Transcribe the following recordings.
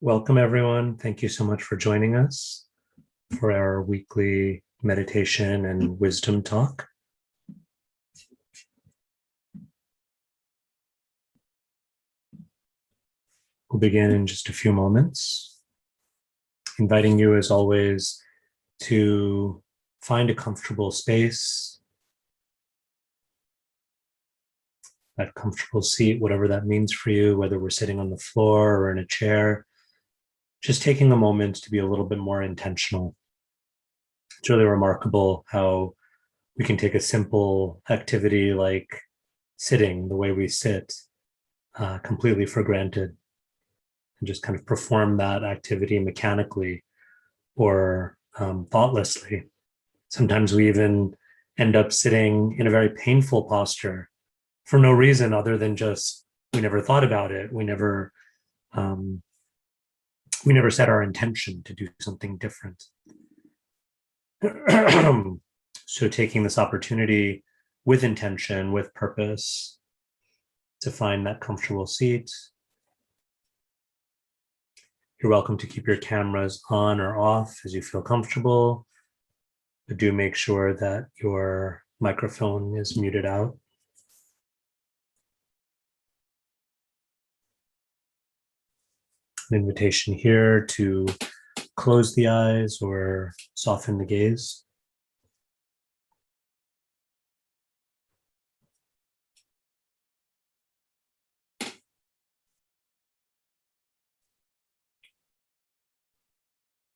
Welcome, everyone. Thank you so much for joining us for our weekly meditation and wisdom talk. We'll begin in just a few moments, inviting you, as always, to find a comfortable space, that comfortable seat, whatever that means for you, whether we're sitting on the floor or in a chair. Just taking a moment to be a little bit more intentional. It's really remarkable how we can take a simple activity like sitting, the way we sit, completely for granted, and just kind of perform that activity mechanically or thoughtlessly. Sometimes we even end up sitting in a very painful posture for no reason other than just we never thought about it. Um, we never set our intention to do something different. So taking this opportunity with intention, with purpose, to find that comfortable seat. You're welcome to keep your cameras on or off as you feel comfortable, but do make sure that your microphone is muted out. An invitation here to close the eyes or soften the gaze.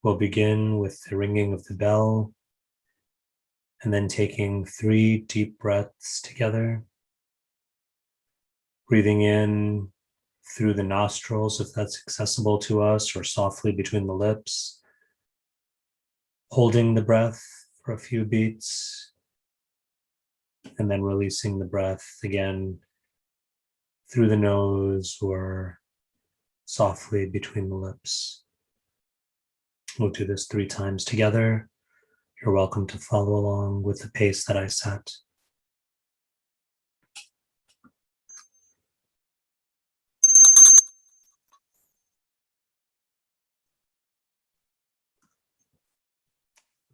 We'll begin with the ringing of the bell and then taking 3 deep breaths together. Breathing in through the nostrils, if that's accessible to us, or softly between the lips. Holding the breath for a few beats, and then releasing the breath again through the nose or softly between the lips. We'll do this 3 times together. You're welcome to follow along with the pace that I set.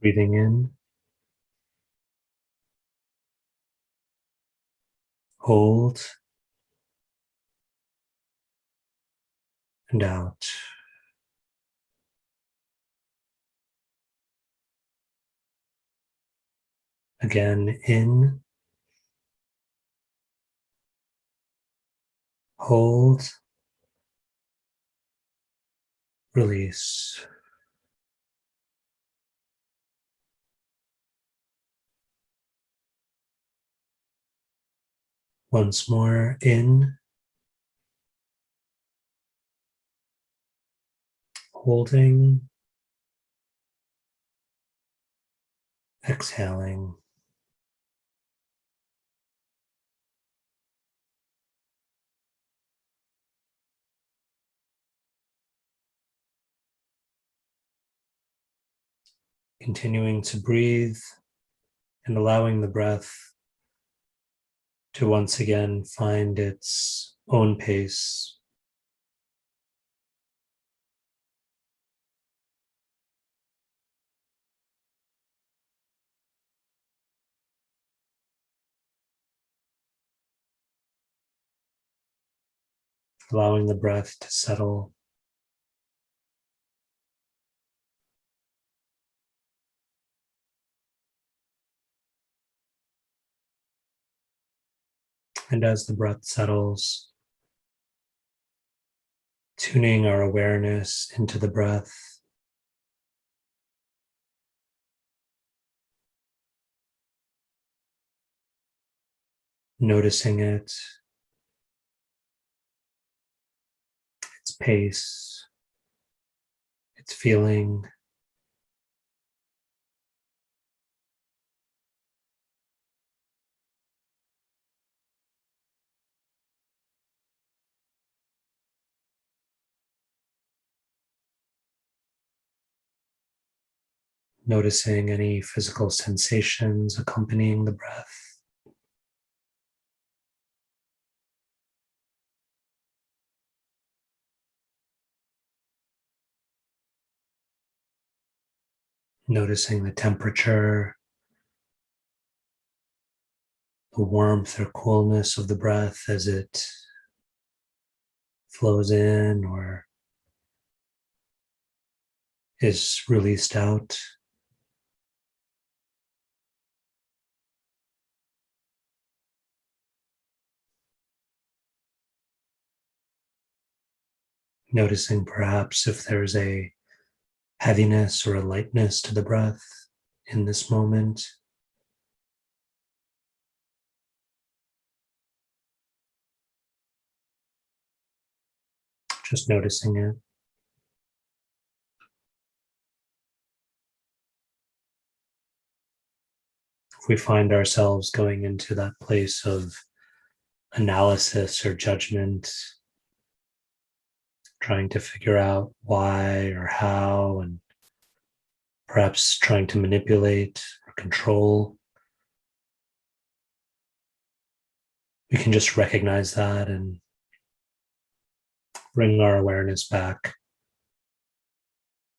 Breathing in, hold, and out. Again, in, hold, release. Once more, in, holding, exhaling. Continuing to breathe and allowing the breath to once again find its own pace. Allowing the breath to settle. And as the breath settles, tuning our awareness into the breath. Noticing it, its pace, its feeling. Noticing any physical sensations accompanying the breath. noticing the temperature, the warmth or coolness of the breath as it flows in or is released out. Noticing perhaps if there's a heaviness or a lightness to the breath in this moment. Just noticing it. If we find ourselves going into that place of analysis or judgment, trying to figure out why or how, and perhaps trying to manipulate or control, we can just recognize that and bring our awareness back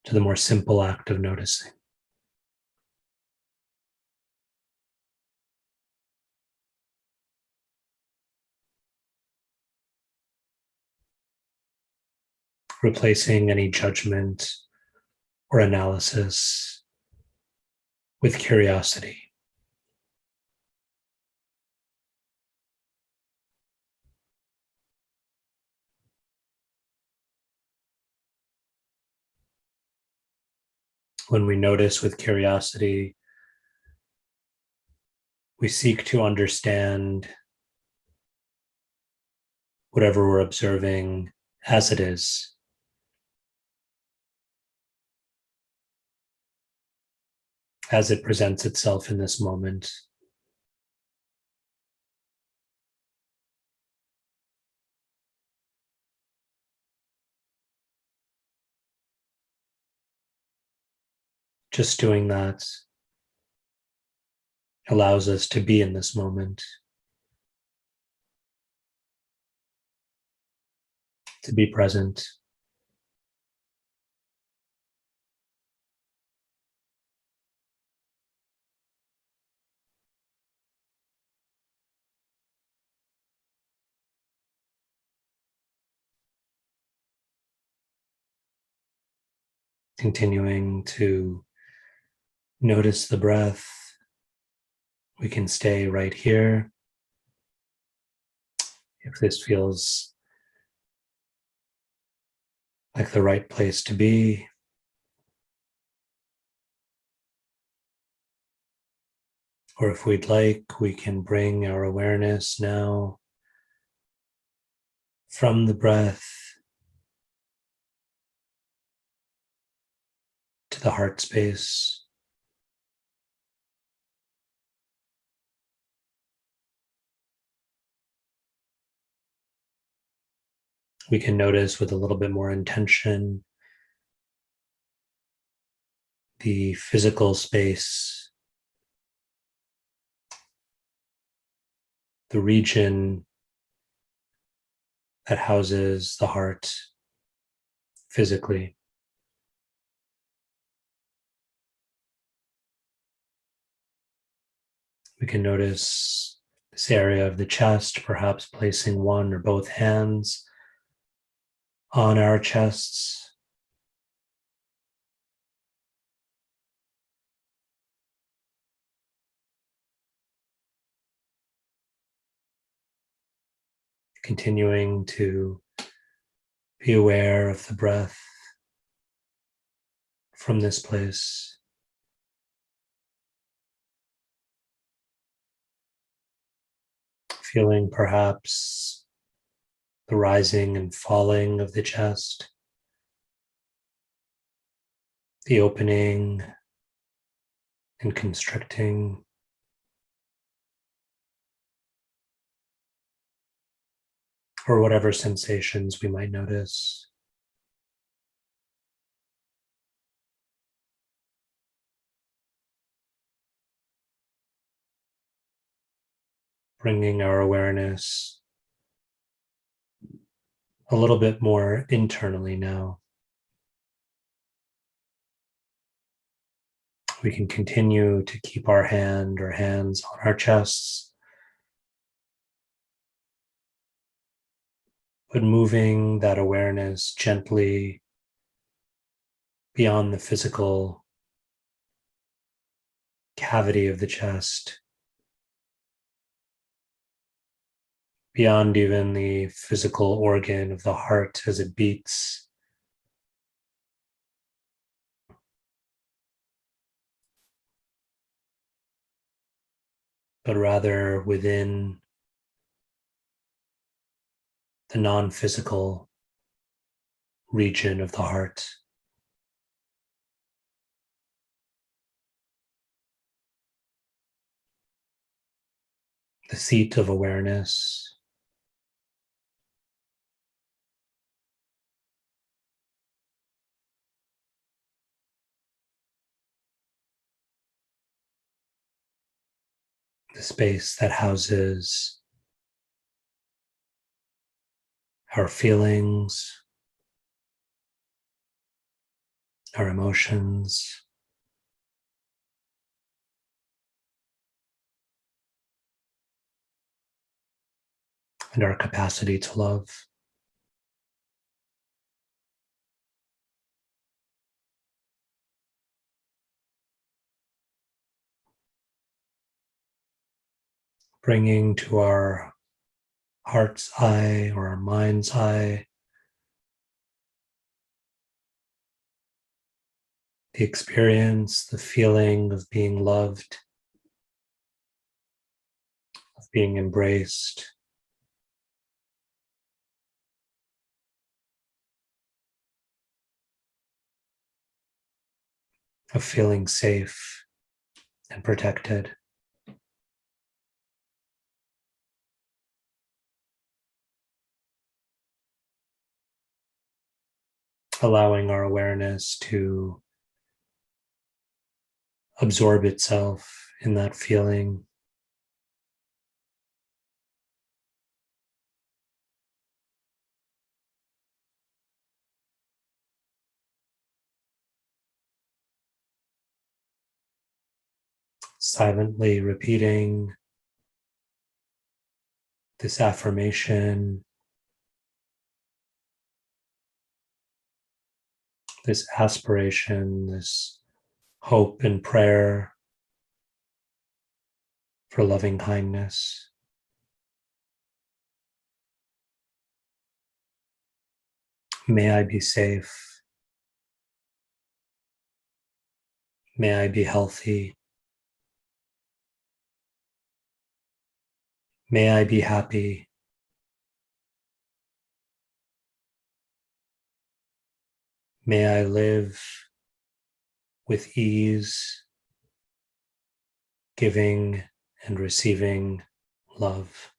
to the more simple act of noticing. Replacing any judgment or analysis with curiosity. When we notice with curiosity, we seek to understand whatever we're observing as it is. As it presents itself in this moment. Just doing that allows us to be in this moment, to be present. Continuing to notice the breath. We can stay right here. If this feels like the right place to be, or if we'd like, we can bring our awareness now from the breath to the heart space. We can notice with a little bit more intention the physical space, the region that houses the heart physically. We can notice this area of the chest, perhaps placing one or both hands on our chests. Continuing to be aware of the breath from this place. Feeling perhaps the rising and falling of the chest, the opening and constricting. Or whatever sensations we might notice. Bringing our awareness a little bit more internally now. We can continue to keep our hand or hands on our chests, but moving that awareness gently beyond the physical cavity of the chest, beyond even the physical organ of the heart as it beats, but rather within the non-physical region of the heart. The seat of awareness, the space that houses our feelings, our emotions, and our capacity to love. Bringing to our heart's eye or our mind's eye the experience, the feeling of being loved, of being embraced, of feeling safe and protected. Allowing our awareness to absorb itself in that feeling, silently repeating this affirmation, this aspiration, this hope and prayer for loving kindness. May I be safe. May I be healthy. May I be happy. May I live with ease, giving and receiving love.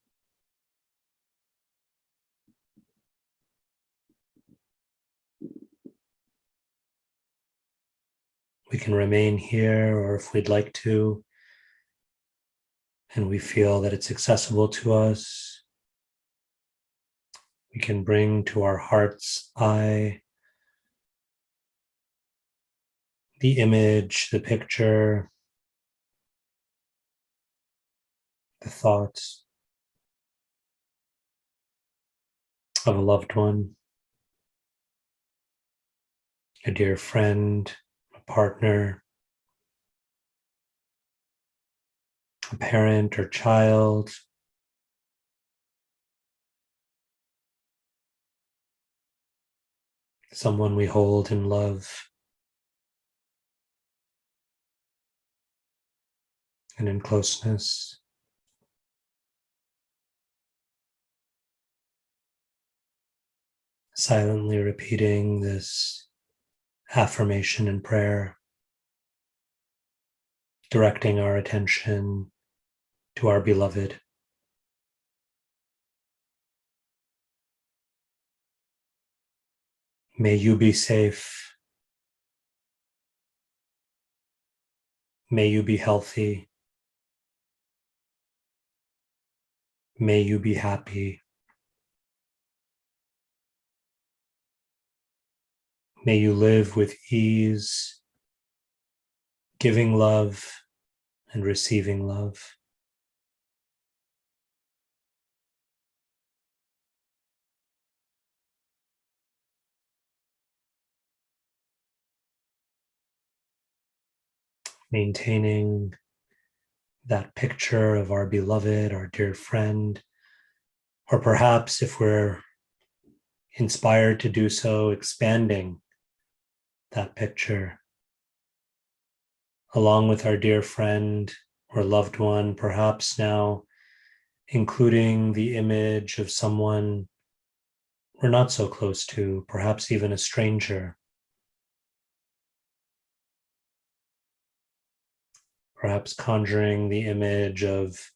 We can remain here, or if we'd like to, and we feel that it's accessible to us, we can bring to our heart's eye the image, the picture, the thoughts of a loved one, a dear friend, a partner, a parent or child, someone we hold in love and in closeness. Silently repeating this affirmation and prayer, directing our attention to our beloved. May you be safe. May you be healthy. May you be happy. May you live with ease, giving love and receiving love. Maintaining that picture of our beloved, our dear friend, or perhaps if we're inspired to do so, expanding that picture along with our dear friend or loved one, perhaps now including the image of someone we're not so close to, perhaps even a stranger, perhaps conjuring the image of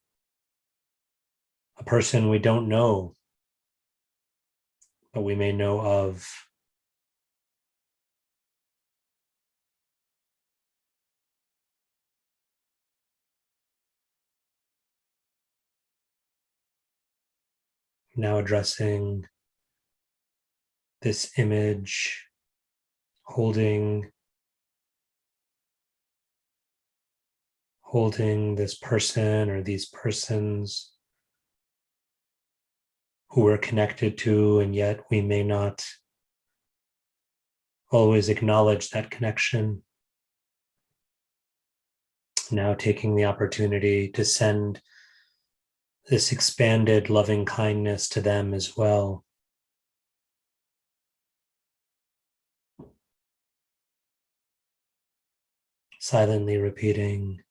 a person we don't know, but we may know of. Now addressing this image, holding this person or these persons who we're connected to, and yet we may not always acknowledge that connection. Now taking the opportunity to send this expanded loving kindness to them as well. Silently repeating,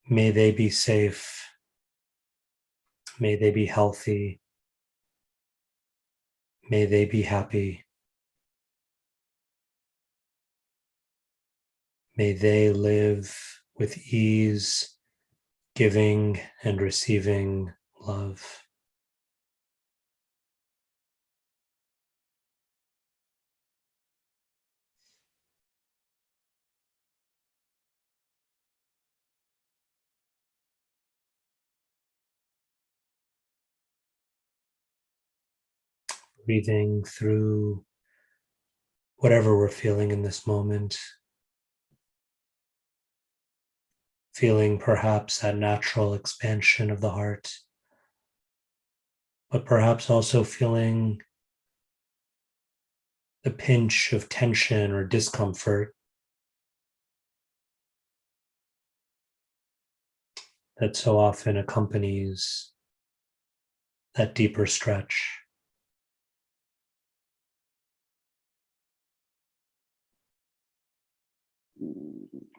may they be safe, may they be healthy, may they be happy, may they live with ease, giving and receiving love. Breathing through whatever we're feeling in this moment, feeling perhaps that natural expansion of the heart, but perhaps also feeling the pinch of tension or discomfort that so often accompanies that deeper stretch.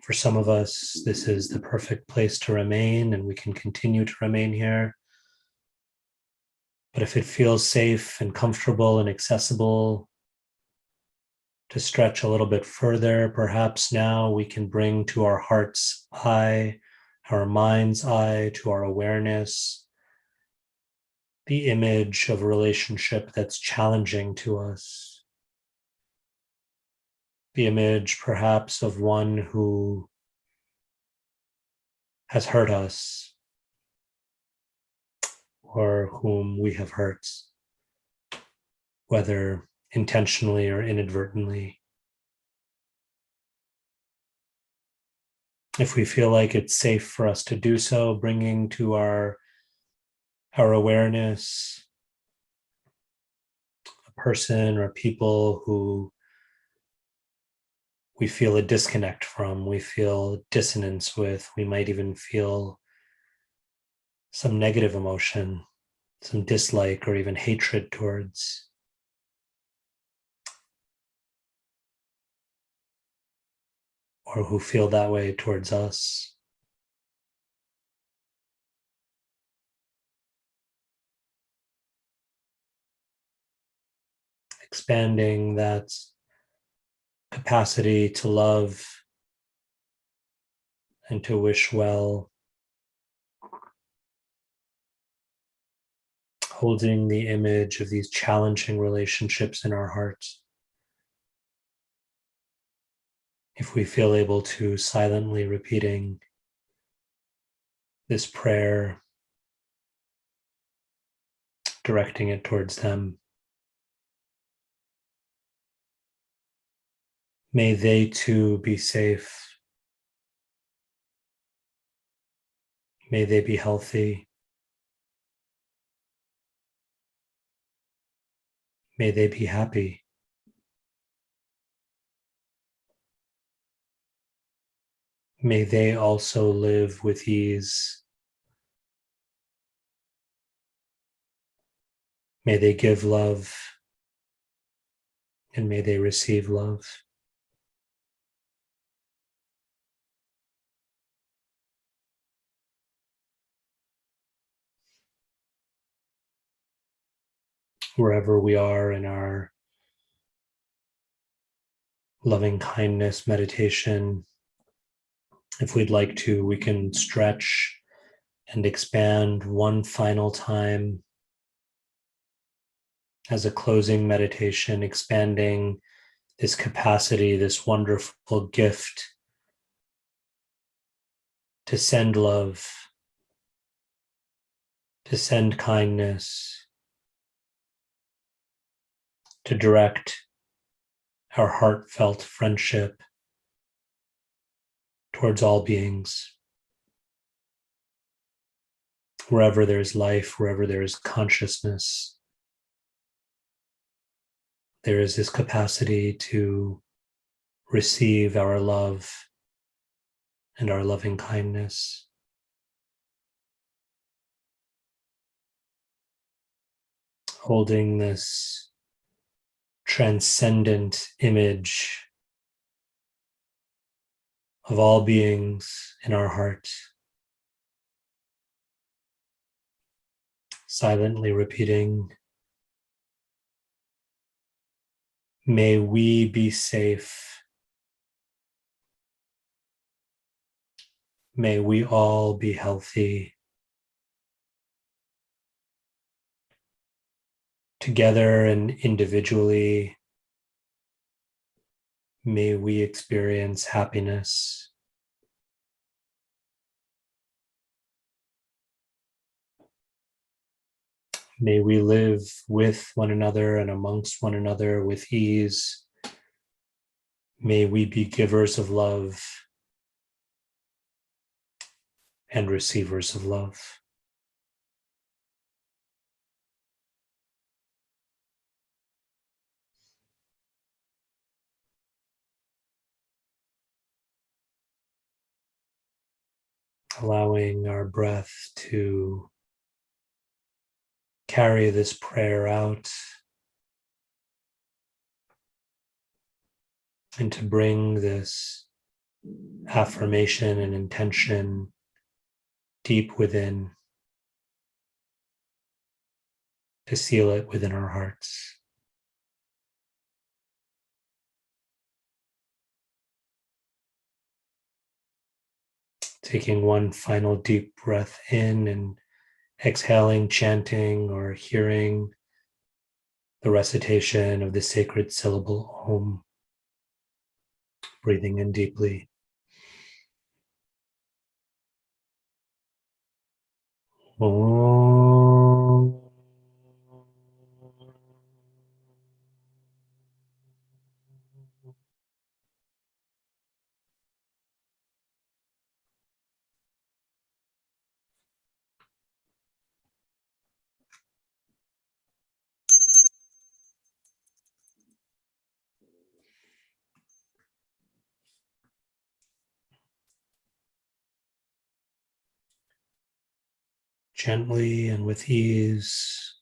For some of us, this is the perfect place to remain, and we can continue to remain here. But if it feels safe and comfortable and accessible to stretch a little bit further, perhaps now we can bring to our heart's eye, our mind's eye, to our awareness, the image of a relationship that's challenging to us. The image perhaps of one who has hurt us or whom we have hurt, whether intentionally or inadvertently. If we feel like it's safe for us to do so, bringing to our awareness a person or people who we feel a disconnect from, we feel dissonance with, we might even feel some negative emotion, some dislike or even hatred towards. Or who feel that way towards us. Expanding that capacity to love and to wish well, holding the image of these challenging relationships in our hearts. If we feel able to, silently repeating this prayer, directing it towards them. May they too be safe. May they be healthy. May they be happy. May they also live with ease. May they give love, and may they receive love. Wherever we are in our loving kindness meditation, if we'd like to, we can stretch and expand one final time as a closing meditation, expanding this capacity, this wonderful gift to send love, to send kindness, to direct our heartfelt friendship towards all beings. Wherever there's life, wherever there is consciousness, there is this capacity to receive our love and our loving kindness. Holding this transcendent image of all beings in our heart, silently repeating, may we be safe. May we all be healthy. Together and individually, may we experience happiness. May we live with one another and amongst one another with ease. May we be givers of love and receivers of love. Allowing our breath to carry this prayer out and to bring this affirmation and intention deep within, to seal it within our hearts. Taking one final deep breath in and exhaling, chanting or hearing the recitation of the sacred syllable Om. Breathing in deeply. Om. Gently and with ease,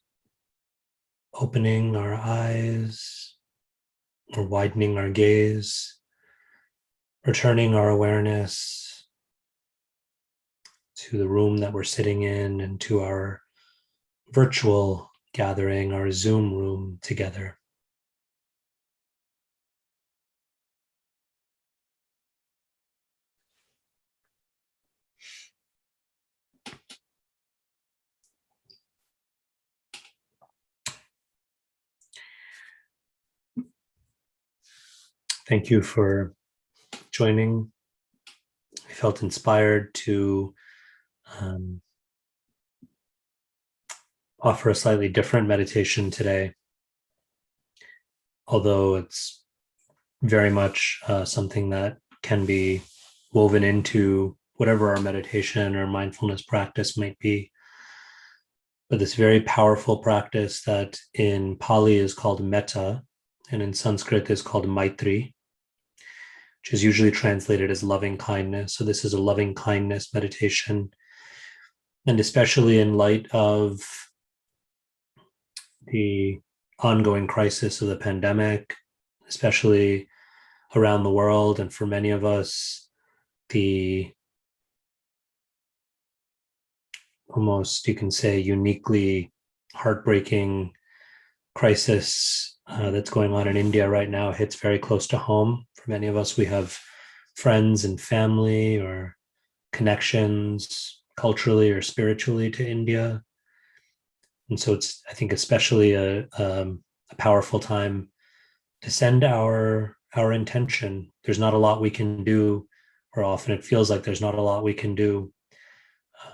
opening our eyes or widening our gaze, returning our awareness to the room that we're sitting in and to our virtual gathering, our Zoom room together. Thank you for joining. I felt inspired to offer a slightly different meditation today, although it's very much something that can be woven into whatever our meditation or mindfulness practice might be. But this very powerful practice that in Pali is called metta, and in Sanskrit is called maitri, which is usually translated as loving kindness. So this is a loving kindness meditation. And especially in light of the ongoing crisis of the pandemic, especially around the world, and for many of us, the almost, you can say, uniquely heartbreaking crisis that's going on in India right now hits very close to home. For many of us, we have friends and family or connections culturally or spiritually to India. And so it's, I think, especially a powerful time to send our intention. There's not a lot we can do, or often it feels like there's not a lot we can do.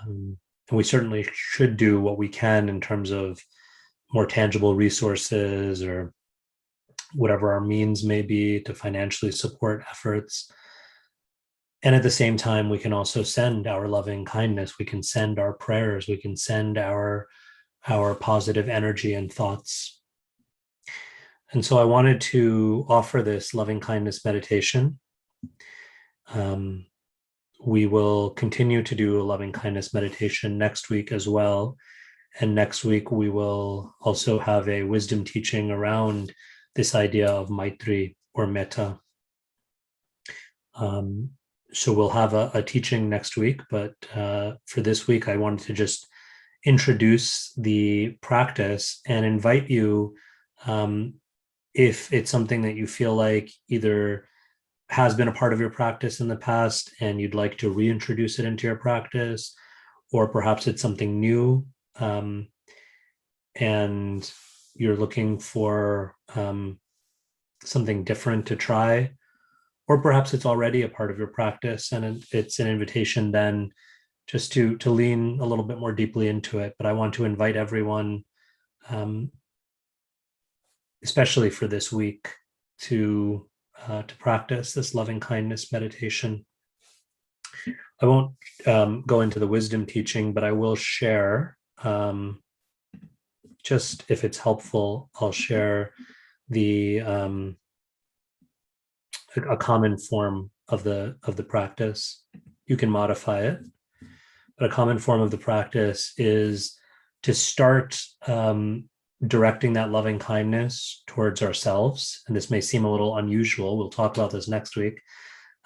And we certainly should do what we can in terms of more tangible resources or whatever our means may be to financially support efforts. And at the same time, we can also send our loving kindness. We can send our prayers. We can send our positive energy and thoughts. And so I wanted to offer this loving kindness meditation. We will continue to do a loving kindness meditation next week as well. And next week, we will also have a wisdom teaching around this idea of maitri or metta. So we'll have a teaching next week, but for this week, I wanted to just introduce the practice and invite you, if it's something that you feel like either has been a part of your practice in the past and you'd like to reintroduce it into your practice, or perhaps it's something new, and you're looking for something different to try, or perhaps it's already a part of your practice and it's an invitation then just to lean a little bit more deeply into it. But I want to invite everyone, especially for this week, to practice this loving kindness meditation. I won't go into the wisdom teaching, but I will share, just if it's helpful, I'll share a common form of the practice. You can modify it, but a common form of the practice is to start directing that loving kindness towards ourselves. And this may seem a little unusual. We'll talk about this next week.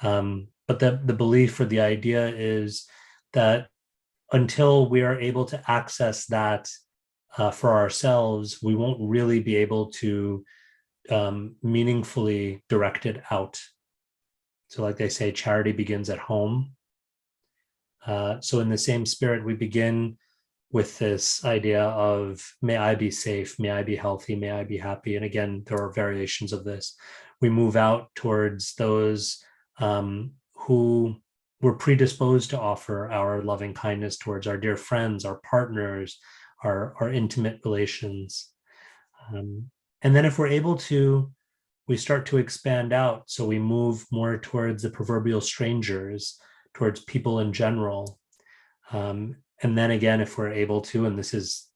But the belief or the idea is that until we are able to access that for ourselves, we won't really be able to meaningfully direct it out. So like they say, charity begins at home. So in the same spirit, we begin with this idea of, may I be safe, may I be healthy, may I be happy. And again, there are variations of this. We move out towards those who we're predisposed to offer our loving kindness towards, our dear friends, our partners, our intimate relations. And then if we're able to, we start to expand out. So we move more towards the proverbial strangers, towards people in general. And then again, if we're able to, and this is,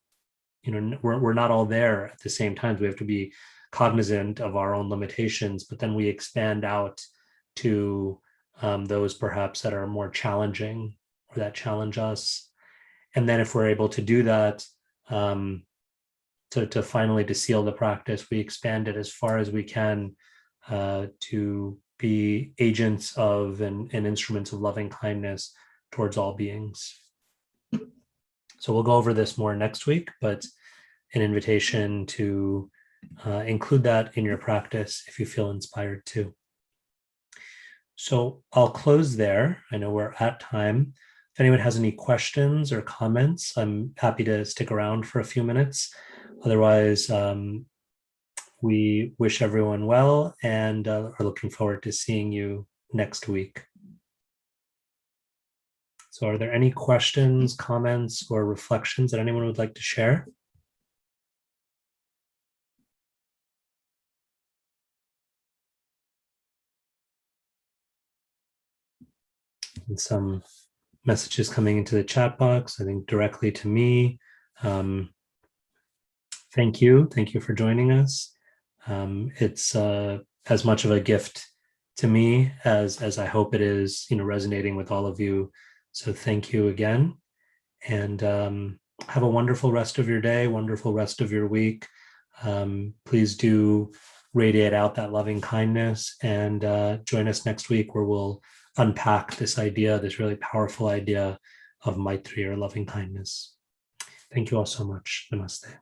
we're not all there at the same time. We have to be cognizant of our own limitations, but then we expand out to those perhaps that are more challenging or that challenge us. And then if we're able to do that, to finally to seal the practice, we expand it as far as we can to be agents of and instruments of loving kindness towards all beings. So we'll go over this more next week, but an invitation to include that in your practice if you feel inspired to. So I'll close there. I know we're at time. If anyone has any questions or comments, I'm happy to stick around for a few minutes. Otherwise, we wish everyone well and are looking forward to seeing you next week. So are there any questions, comments, or reflections that anyone would like to share? And some messages coming into the chat box, I think directly to me. Thank you. Thank you for joining us. It's as much of a gift to me as I hope it is, resonating with all of you. So thank you again. And have a wonderful rest of your day, wonderful rest of your week. Please do radiate out that loving kindness, and join us next week where we'll unpack this idea, this really powerful idea of Maitri, or loving kindness. Thank you all so much. Namaste.